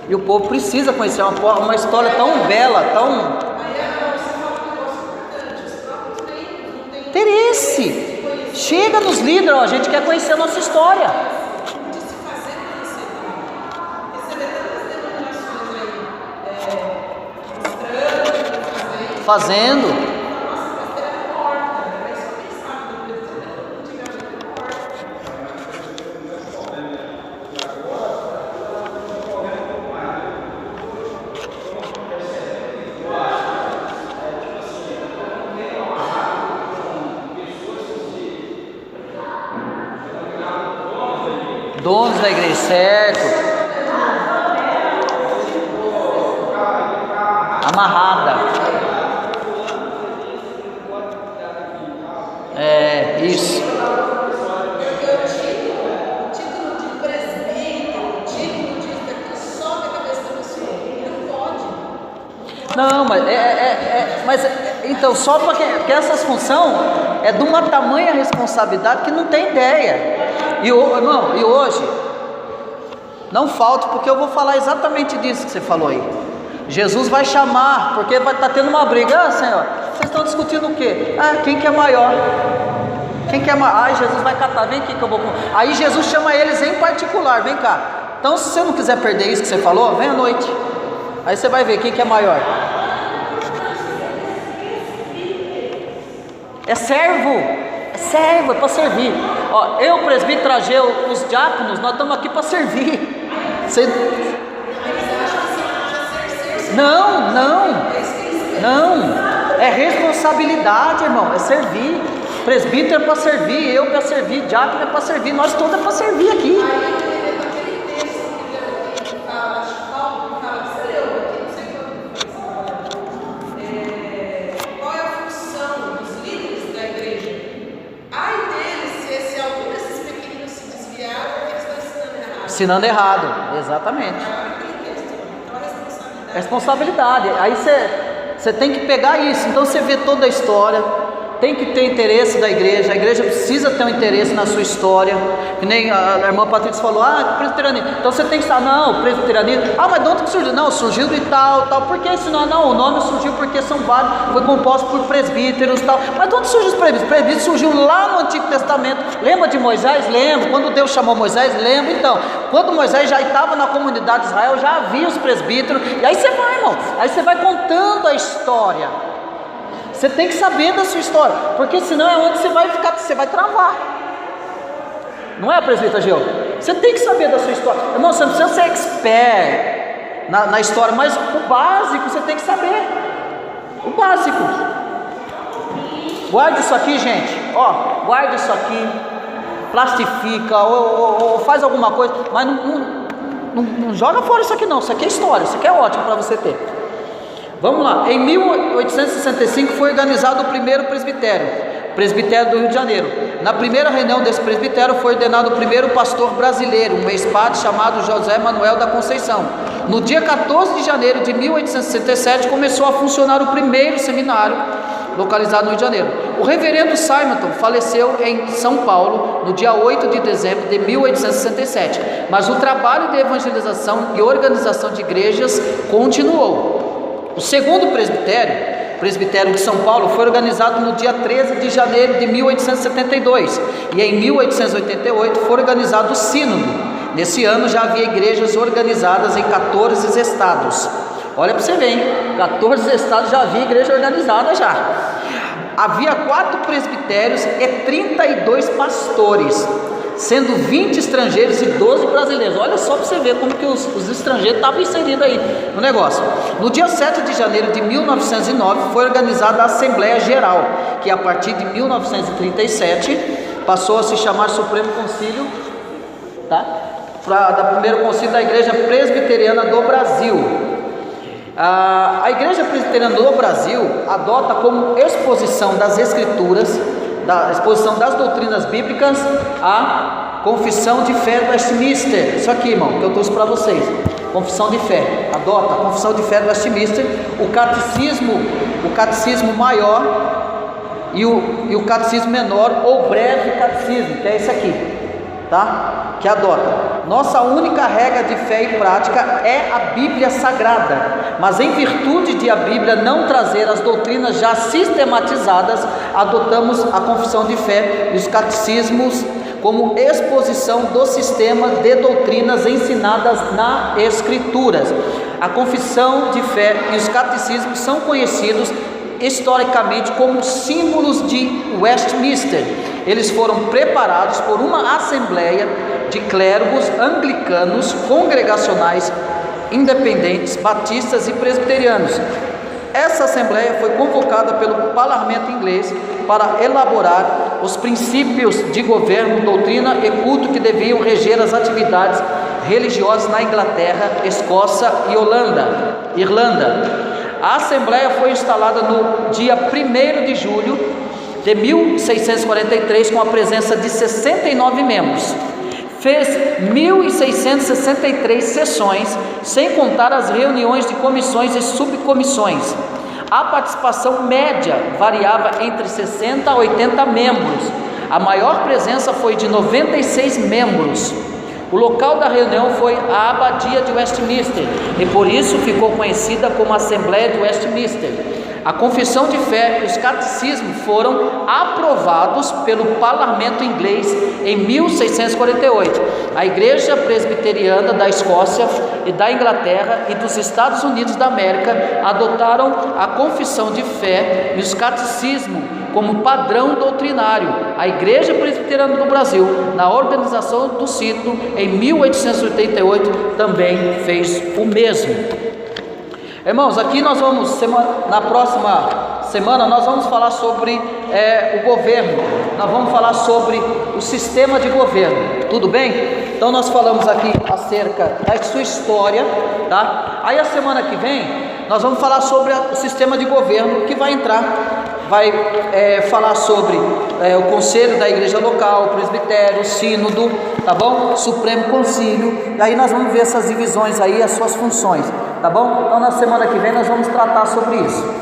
E o povo precisa conhecer uma história tão bela, tão... Aí você fala um negócio importante, os próprios membros não têm interesse. Chega nos líderes, ó, a gente quer conhecer a nossa história. de se fazer conhecer também. Você vê tantas denominações aí, mostrando, Fazendo. Nossa, a presbiteriana é morta, era isso que eu pensava da presbiteriana, antigamente era morta. Donos da igreja, certo? Amarrada. Isso. Porque o título de presbítero, o título disso daqui sobe a cabeça da pessoa. Não pode. Não, mas então, só porque essas funções é de uma tamanha responsabilidade que não tem ideia. E hoje, não falta, porque eu vou falar exatamente disso que você falou aí. Jesus vai chamar, porque vai estar tendo uma briga. Senhor, vocês estão discutindo o quê? Quem que é maior? Quem que é maior? Jesus vai catar, vem aqui que eu vou... Aí Jesus chama eles em particular, vem cá. Então, se você não quiser perder isso que você falou, vem à noite. Aí você vai ver quem que é maior. É servo, é para servir. Ó, eu, presbítero Ageu, os diáconos, nós estamos aqui para servir. Você... Não, é responsabilidade, irmão, é servir. Presbítero é para servir, eu para servir, diácono é para servir, nós todos é para servir aqui. Qual é a função dos líderes da igreja? Ai deles, se algum desses pequeninos se desviar, porque eles estão ensinando errado, exatamente. Responsabilidade. Aí você tem que pegar isso. Então você vê toda a história, tem que ter interesse da igreja. A igreja precisa ter um interesse na sua história. Que nem a irmã Patrícia falou, presbiterianismo. Então você tem que estar, não, presbiterianismo. Mas de onde que surgiu? Não, surgiu de tal. Por que isso? Não, o nome surgiu porque são vários, foi composto por presbíteros tal. Mas de onde surgiu os presbíteros? Os presbíteros surgiu lá no Antigo Testamento. Lembra de Moisés? Lembro. Quando Deus chamou Moisés? Lembro. Então, quando Moisés já estava na comunidade de Israel, já havia os presbíteros. E aí você vai, irmão. Aí você vai contando a história. Você tem que saber da sua história, porque senão é onde você vai ficar, você vai travar. Não é, presbítero Ageu? Você tem que saber da sua história. Irmão, você não precisa ser expert na história, mas o básico você tem que saber. O básico. Guarde isso aqui, gente. Guarde isso aqui. Plastifica ou faz alguma coisa, mas não joga fora isso aqui não. Isso aqui é história, isso aqui é ótimo para você ter. Vamos lá, em 1865 foi organizado o primeiro presbitério do Rio de Janeiro. Na primeira reunião desse presbitério foi ordenado o primeiro pastor brasileiro, um ex-padre chamado José Manuel da Conceição. No dia 14 de janeiro de 1867 começou a funcionar o primeiro seminário localizado no Rio de Janeiro. O reverendo Simonton faleceu em São Paulo no dia 8 de dezembro de 1867, mas o trabalho de evangelização e organização de igrejas continuou. O segundo presbitério de São Paulo, foi organizado no dia 13 de janeiro de 1872 e em 1888 foi organizado o sínodo. Nesse ano já havia igrejas organizadas em 14 estados. Olha para você ver, hein? 14 estados já havia igreja organizada já. Havia 4 presbitérios e 32 pastores, sendo 20 estrangeiros e 12 brasileiros. Olha só para você ver como que os estrangeiros estavam inseridos aí no negócio. No dia 7 de janeiro de 1909 foi organizada a Assembleia Geral, que a partir de 1937 passou a se chamar Supremo Concílio, da primeiro concílio da Igreja Presbiteriana do Brasil. A Igreja Presbiteriana do Brasil adota como exposição das Escrituras, da exposição das doutrinas bíblicas, a Confissão de Fé do Westminster. Isso aqui, irmão, que eu trouxe para vocês. Confissão de Fé. Adota a Confissão de Fé do Westminster, o catecismo maior e o catecismo menor, ou breve catecismo, que é esse aqui, tá? Que adota. Nossa única regra de fé e prática é a Bíblia Sagrada, mas em virtude de a Bíblia não trazer as doutrinas já sistematizadas, adotamos a confissão de fé e os catecismos como exposição do sistema de doutrinas ensinadas nas Escrituras. A confissão de fé e os catecismos são conhecidos historicamente como símbolos de Westminster. Eles foram preparados por uma assembleia de clérigos anglicanos, congregacionais, independentes, batistas e presbiterianos. Essa assembleia foi convocada pelo parlamento inglês para elaborar os princípios de governo, doutrina e culto que deviam reger as atividades religiosas na Inglaterra, Escócia e Irlanda. A assembleia foi instalada no dia 1º de julho de 1643 com a presença de 69 membros. Fez 1.663 sessões, sem contar as reuniões de comissões e subcomissões. A participação média variava entre 60 a 80 membros. A maior presença foi de 96 membros. O local da reunião foi a Abadia de Westminster e por isso ficou conhecida como Assembleia de Westminster. A confissão de fé e os catecismos foram aprovados pelo parlamento inglês em 1648. A Igreja Presbiteriana da Escócia e da Inglaterra e dos Estados Unidos da América adotaram a confissão de fé e os catecismos como padrão doutrinário. A Igreja Presbiteriana do Brasil, na organização do Sínodo em 1888, também fez o mesmo. Irmãos, aqui nós vamos, na próxima semana, nós vamos falar sobre o governo, nós vamos falar sobre o sistema de governo, tudo bem? Então nós falamos aqui acerca da sua história, tá? Aí a semana que vem, nós vamos falar sobre o sistema de governo que vai falar sobre o conselho da igreja local, o presbitério, o sínodo, tá bom? Supremo concílio, e aí nós vamos ver essas divisões aí, as suas funções, tá bom? Então na semana que vem nós vamos tratar sobre isso.